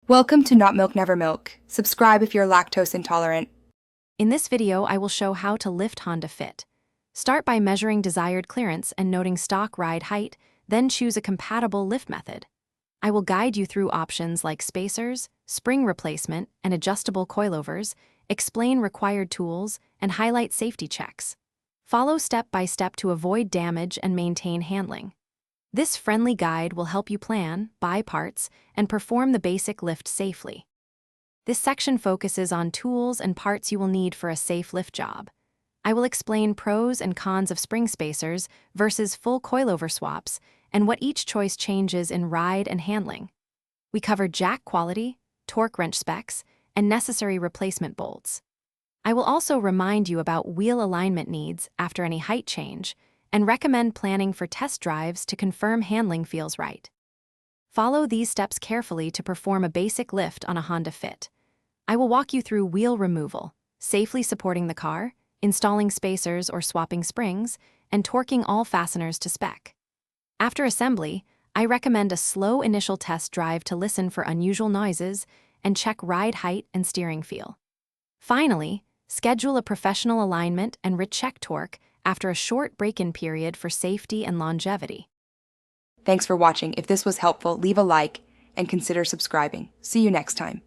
Welcome to Not Milk Never Milk. Subscribe if you're lactose intolerant. In this video, I will show how to lift Honda Fit. Start by measuring desired clearance and noting stock ride height, then choose a compatible lift method. I will guide you through options like spacers, spring replacement, and adjustable coilovers, explain required tools, and highlight safety checks. Follow step by step to avoid damage and maintain handling. This friendly guide will help you plan, buy parts, and perform the basic lift safely. This section focuses on tools and parts you will need for a safe lift job. I will explain pros and cons of spring spacers versus full coilover swaps and what each choice changes in ride and handling. We cover jack quality, torque wrench specs, and necessary replacement bolts. I will also remind you about wheel alignment needs after any height change and recommend planning for test drives to confirm handling feels right. Follow these steps carefully to perform a basic lift on a Honda Fit. I will walk you through wheel removal, safely supporting the car, installing spacers or swapping springs, and torquing all fasteners to spec. After assembly, I recommend a slow initial test drive to listen for unusual noises and check ride height and steering feel. Finally, schedule a professional alignment and recheck torque after a short break-in period for safety and longevity. Thanks for watching. If this was helpful, leave a like and consider subscribing. See you next time.